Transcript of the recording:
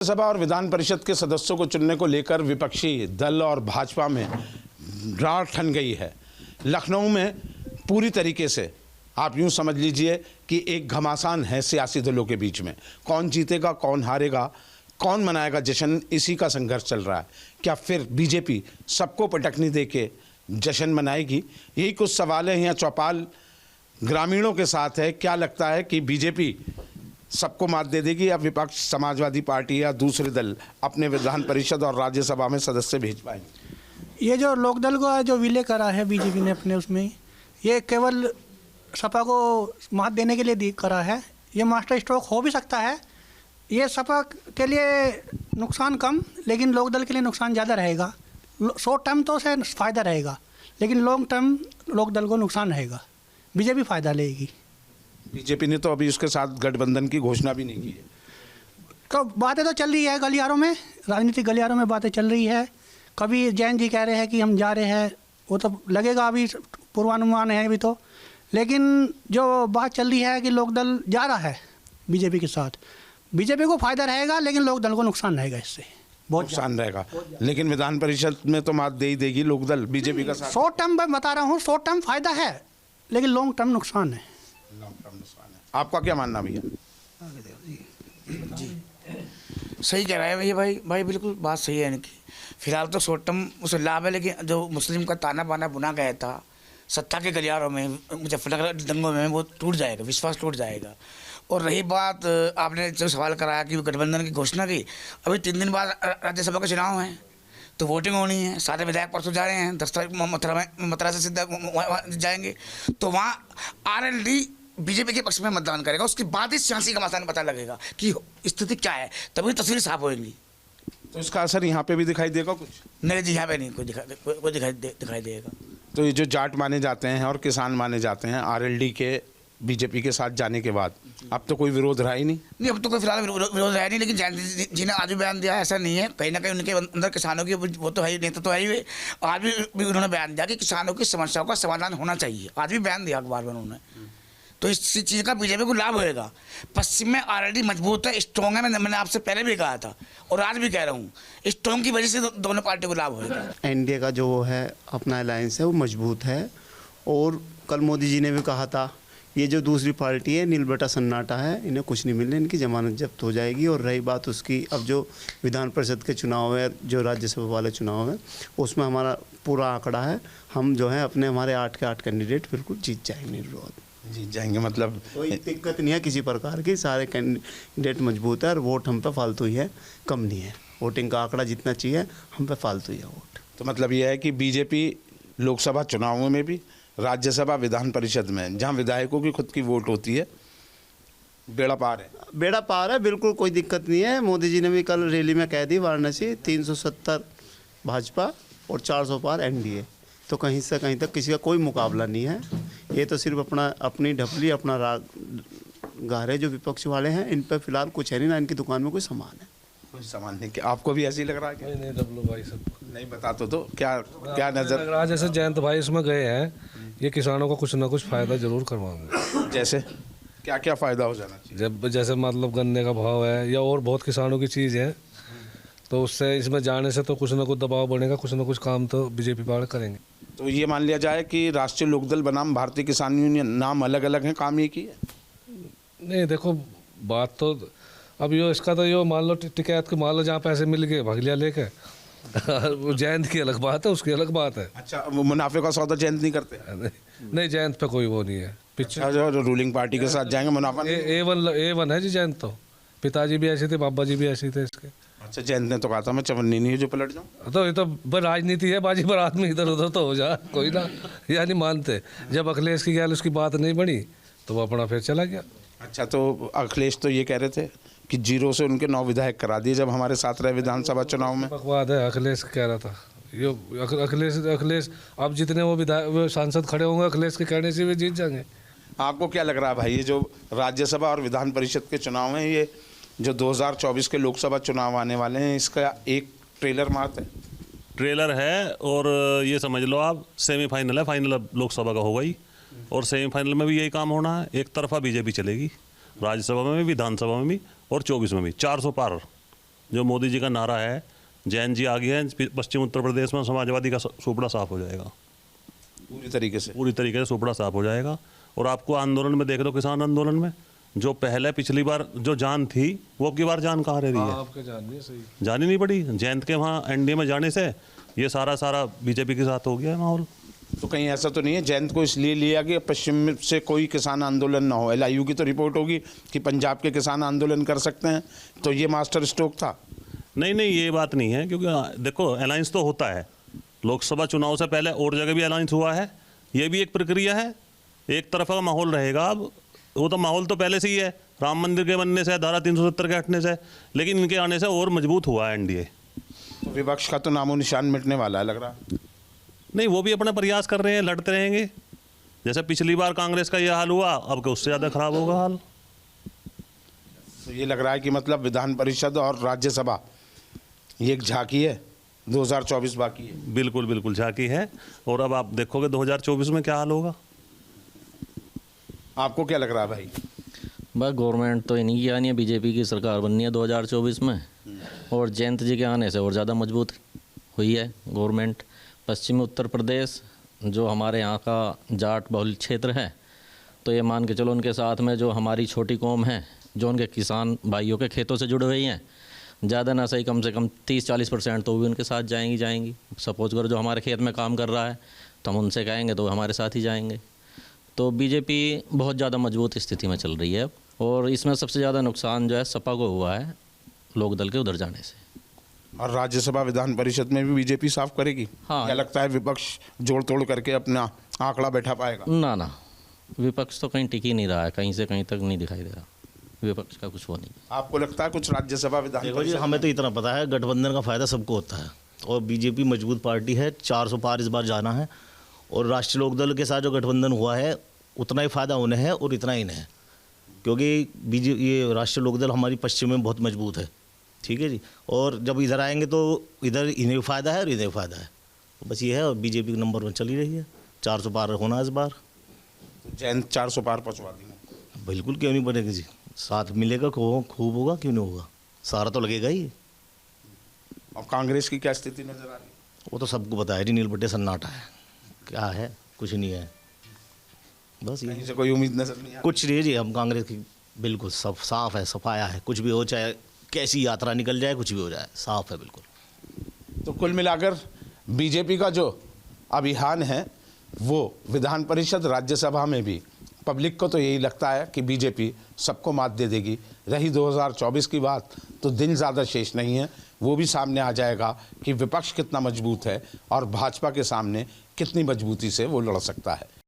सभा और विधान परिषद के सदस्यों को चुनने को लेकर विपक्षी दल और भाजपा में रार ठन गई है। लखनऊ में पूरी तरीके से आप यूं समझ लीजिए कि एक घमासान है सियासी दलों के बीच में। कौन जीतेगा, कौन हारेगा, कौन मनाएगा जश्न, इसी का संघर्ष चल रहा है। क्या फिर बीजेपी सबको पटकनी दे के जश्न मनाएगी? यही कुछ सवाल है। यहाँ चौपाल ग्रामीणों के साथ है। क्या लगता है कि बीजेपी सबको मात दे देगी या विपक्ष, समाजवादी पार्टी या दूसरे दल अपने विधान परिषद और राज्यसभा में सदस्य भेज पाएंगे? ये जो लोकदल का जो विलय करा है बीजेपी ने अपने उसमें, ये केवल सपा को मात देने के लिए करा है। ये मास्टर स्ट्रोक हो भी सकता है। ये सपा के लिए नुकसान कम, लेकिन लोकदल के लिए नुकसान ज़्यादा रहेगा। शॉर्ट टर्म तो उसे फ़ायदा रहेगा, लेकिन लॉन्ग टर्म लोकदल को नुकसान रहेगा। बीजेपी फ़ायदा लेगी। बीजेपी ने तो अभी उसके साथ गठबंधन की घोषणा भी नहीं की है। तो बातें तो चल रही है गलियारों में, राजनीतिक गलियारों में बातें चल रही है। कभी जैन जी कह रहे हैं कि हम जा रहे हैं, वो तो लगेगा, अभी पूर्वानुमान है अभी तो। लेकिन जो बात चल रही है कि लोकदल जा रहा है बीजेपी के साथ, बीजेपी को फ़ायदा रहेगा, लेकिन लोकदल को नुकसान रहेगा। इससे बहुत नुकसान रहेगा। लेकिन विधान परिषद में तो मात दे ही देगी लोकदल बीजेपी का साथ। शॉर्ट टर्म मैं बता रहा हूँ, शॉर्ट टर्म फ़ायदा है, लेकिन लॉन्ग टर्म नुकसान है। आपका क्या मानना भैया? जी सही कह रहा है भैया। भाई बिल्कुल बात सही है इनकी। फिलहाल तो शॉर्ट टर्म उसे लाभ है, लेकिन जो मुस्लिम का ताना बाना बुना गया था सत्ता के गलियारों में, मुजफ्फरनगर दंगों में, वो टूट जाएगा, विश्वास टूट जाएगा। और रही बात, आपने जो सवाल कराया कि गठबंधन की घोषणा की, अभी 3 दिन बाद राज्यसभा के चुनाव हैं, तो वोटिंग होनी है। सारे विधायक परसों जा रहे हैं, 10 तारीख मथुरा से सीधा जाएंगे, तो वहाँ RLD बीजेपी के पक्ष में मतदान करेगा। उसके बाद ही सियासी का मसला पता लगेगा कि स्थिति क्या है, तभी तस्वीर साफ होगी। तो इसका असर यहाँ पे भी दिखाई देगा कुछ? नहीं जी, यहाँ पे नहीं कोई दिखाई देगा। तो ये जो जाट माने जाते हैं और किसान माने जाते हैं RLD के बीजेपी के साथ जाने के बाद, अब तो कोई विरोध रहा ही नहीं। अब तो कोई फिलहाल विरोध रहा नहीं, लेकिन जयंत जी ने आज भी बयान दिया है, ऐसा नहीं है। कहीं ना कहीं उनके अंदर किसानों की वो तो है ही, नेता तो है ही। आज भी उन्होंने बयान दिया कि किसानों की समस्याओं का समाधान होना चाहिए। आज भी बयान दिया अखबार में उन्होंने। तो इस चीज़ का बीजेपी को लाभ होएगा। पश्चिम में RLD मजबूत है, स्ट्रॉन्ग है। मैंने आपसे पहले भी कहा था और आज भी कह रहा हूँ, स्ट्रॉन्ग की वजह से दोनों पार्टियों को लाभ होएगा। NDA का जो वो है अपना अलायंस है, वो मजबूत है। और कल मोदी जी ने भी कहा था, ये जो दूसरी पार्टी है नील बटा सन्नाटा है, इन्हें कुछ नहीं मिलने, इनकी जमानत जब्त हो जाएगी। और रही बात उसकी, अब जो विधान परिषद के चुनाव है, जो राज्यसभा वाले चुनाव है, उसमें हमारा पूरा आंकड़ा है। हम जो है अपने हमारे 8 के 8 कैंडिडेट बिल्कुल जीत जाएंगे, निर्विरोध जीत जाएंगे। मतलब कोई दिक्कत नहीं है किसी प्रकार की। सारे कैंडिडेट मजबूत है और वोट हम पे फालतू ही है, कम नहीं है। वोटिंग का आंकड़ा जितना चाहिए हम पे फालतू ही है वोट। तो मतलब यह है कि बीजेपी लोकसभा चुनावों में भी, राज्यसभा, विधान परिषद में, जहां विधायकों की खुद की वोट होती है, बेड़ा पार है। बेड़ा पार है, बिल्कुल कोई दिक्कत नहीं है। मोदी जी ने भी कल रैली में कह दी, वाराणसी 370 भाजपा और 400 पार NDA। तो कहीं से कहीं तक किसी का कोई मुकाबला नहीं है। ये तो सिर्फ अपनी ढपली, अपना राग गा रहे जो विपक्ष वाले हैं। इन पर फिलहाल कुछ है नहीं, ना इनकी दुकान में कोई सामान है। कोई सामान नहीं। क्या आपको भी ऐसे ही लग रहा है? क्या नहीं डब्लू भाई सब नहीं बता तो क्या नजर लग रहा है? जैसे जयंत भाई इसमें गए हैं, ये किसानों को कुछ ना कुछ फायदा जरूर करवाएंगे। जैसे क्या फायदा हो जाना चाहिए? जैसे मतलब गन्ने का भाव है या और बहुत किसानों की चीज़ है, तो उससे इसमें जाने से तो कुछ ना कुछ दबाव बनेगा, कुछ ना कुछ काम तो बीजेपी वाले करेंगे। तो ये मान लिया जाए कि राष्ट्रीय लोकदल बनाम भारतीय किसान यूनियन, नाम अलग अलग हैं, काम एक ही है? नहीं देखो, बात तो अब यो इसका तो यो मान लो टिकैत के, मान लो जहाँ पैसे मिल गए भाग लिया लेके। वो जयंत की अलग बात है, उसकी अलग बात है। अच्छा, वो मुनाफे का सौदा जयंत नहीं करते? नहीं जयंत पे कोई वो नहीं है। अच्छा, जो रूलिंग पार्टी के साथ जाएंगे मुनाफा A1 है जी जयंत। तो पिताजी भी ऐसे थे, बाबा जी भी ऐसे थे इसके। अच्छा, जयंत ने तो कहा था मैं चवन्नी नहीं जो पलट जाऊँ। तो ये तो राजनीति है, बाजी बारात में इधर उधर तो हो जा कोई ना, यानी मानते। जब अखिलेश की गैल उसकी बात नहीं बनी तो वो अपना फिर चला गया। अच्छा, तो अखिलेश तो ये कह रहे थे कि 0 से उनके 9 विधायक करा दिए जब हमारे साथ रहे विधानसभा चुनाव में। बकवाद है, अखिलेश कह रहा था यो। अखिलेश अब जितने वो सांसद खड़े होंगे अखिलेश के कहने से वे जीत जाएंगे। आपको क्या लग रहा है भाई, ये जो राज्यसभा और विधान परिषद के चुनाव हैं, ये जो 2024 के लोकसभा चुनाव आने वाले हैं, इसका एक ट्रेलर मात्र है? ट्रेलर है, और ये समझ लो आप सेमीफाइनल है, फाइनल अब लोकसभा का होगा ही। और सेमीफाइनल में भी यही काम होना है। एक तरफा बीजेपी चलेगी, राज्यसभा में भी, विधानसभा में भी और 24 में भी 400 पार जो मोदी जी का नारा है, जैन जी आ गए हैं पश्चिम उत्तर प्रदेश में, समाजवादी का सुपड़ा साफ हो जाएगा पूरी तरीके से। पूरी तरीके से सुपड़ा साफ हो जाएगा। और आपको आंदोलन में देख लो, किसान आंदोलन में जो पहले पिछली बार जो जान थी वो अब की बार जान कहाँ रह रही है? आपके जान नहीं है सही। जान ही नहीं पड़ी। जयंत के वहाँ एनडीए में जाने से ये सारा बीजेपी के साथ हो गया है माहौल। तो कहीं ऐसा तो नहीं है जयंत को इसलिए लिया कि पश्चिम से कोई किसान आंदोलन ना हो? LIU की तो रिपोर्ट होगी कि पंजाब के किसान आंदोलन कर सकते हैं, तो ये मास्टर स्ट्रोक था? नहीं, ये बात नहीं है, क्योंकि देखो अलायंस तो होता है, लोकसभा चुनाव से पहले और जगह भी अलायंस हुआ है, ये भी एक प्रक्रिया है। एक तरफा का माहौल रहेगा। अब वो तो माहौल तो पहले से ही है, राम मंदिर के बनने से, धारा 370 के हटने से, लेकिन इनके आने से और मजबूत हुआ है एनडीए। तो विपक्ष का तो नामो निशान मिटने वाला है लग रहा। नहीं, वो भी अपना प्रयास कर रहे हैं, लड़ते रहेंगे। जैसे पिछली बार कांग्रेस का ये हाल हुआ, अब के उससे ज़्यादा खराब होगा हाल। तो ये लग रहा है कि मतलब विधान परिषद और राज्यसभा ये एक झांकी है, 2024 बाकी है। बिल्कुल झांकी है। और अब आप देखोगे 2024 में क्या हाल होगा। आपको क्या लग रहा है भाई? बस गवर्नमेंट तो इन्हीं की आनी है, बीजेपी की सरकार बननी है 2024 में, और जयंत जी के आने से और ज़्यादा मजबूत हुई है गवर्नमेंट। पश्चिमी उत्तर प्रदेश जो हमारे यहाँ का जाट बहुल क्षेत्र है, तो ये मान के चलो उनके साथ में जो हमारी छोटी कौम है, जो उनके किसान भाइयों के खेतों से जुड़े हुए हैं, ज़्यादा ना सही कम से कम 30-40% तो भी उनके साथ जाएंगी। सपोज करो जो हमारे खेत में काम कर रहा है तो हम उनसे कहेंगे तो हमारे साथ ही जाएंगे। तो बीजेपी बहुत ज़्यादा मजबूत स्थिति में चल रही है अब। और इसमें सबसे ज़्यादा नुकसान जो है सपा को हुआ है लोकदल के उधर जाने से। और राज्यसभा विधान परिषद में भी बीजेपी साफ करेगी? हाँ। क्या लगता है विपक्ष जोड़ तोड़ करके अपना आंकड़ा बैठा पाएगा? ना, विपक्ष तो कहीं टिक ही नहीं रहा है, कहीं से कहीं तक नहीं दिखाई दे रहा विपक्ष का कुछ वो नहीं। आपको लगता है कुछ राज्यसभा विधान देखो जी, परिषद हमें तो इतना पता है गठबंधन का फ़ायदा सबको होता है, और बीजेपी मजबूत पार्टी है, 400 पार इस बार जाना है। और राष्ट्रीय लोकदल के साथ जो गठबंधन हुआ है उतना ही फ़ायदा उन्हें है और इतना ही है, क्योंकि ये राष्ट्रीय लोकदल हमारी पश्चिम में बहुत मजबूत है, ठीक है जी। और जब इधर आएंगे तो इधर इन्हें भी फ़ायदा है और इन्हें भी फ़ायदा है, बस ये है। और बीजेपी नंबर 1 चली रही है, 400 पार होना इस बार। तो जयंत 400 पार पहुँचवा देंगे? बिल्कुल, क्यों नहीं बनेगी जी, साथ मिलेगा खूब होगा, क्यों नहीं होगा, सारा तो लगेगा ही। और कांग्रेस की क्या स्थिति नजर आ रही है? वो तो सबको पता है जी, नील बट्टे सन्नाटा है, क्या है, कुछ नहीं है, बस कहीं ये से कोई उम्मीद नजर नहीं आ रही? कुछ नहीं जी। हम कांग्रेस की बिल्कुल सब साफ है, सफाया है, कुछ भी हो, चाहे कैसी यात्रा निकल जाए, कुछ भी हो जाए, साफ है बिल्कुल। तो कुल मिलाकर बीजेपी का जो अभियान है वो विधान परिषद राज्यसभा में भी पब्लिक को तो यही लगता है कि बीजेपी सबको मात दे देगी। रही 2024 की बात, तो दिन ज़्यादा शेष नहीं है, वो भी सामने आ जाएगा कि विपक्ष कितना मजबूत है और भाजपा के सामने कितनी मजबूती से वो लड़ सकता है।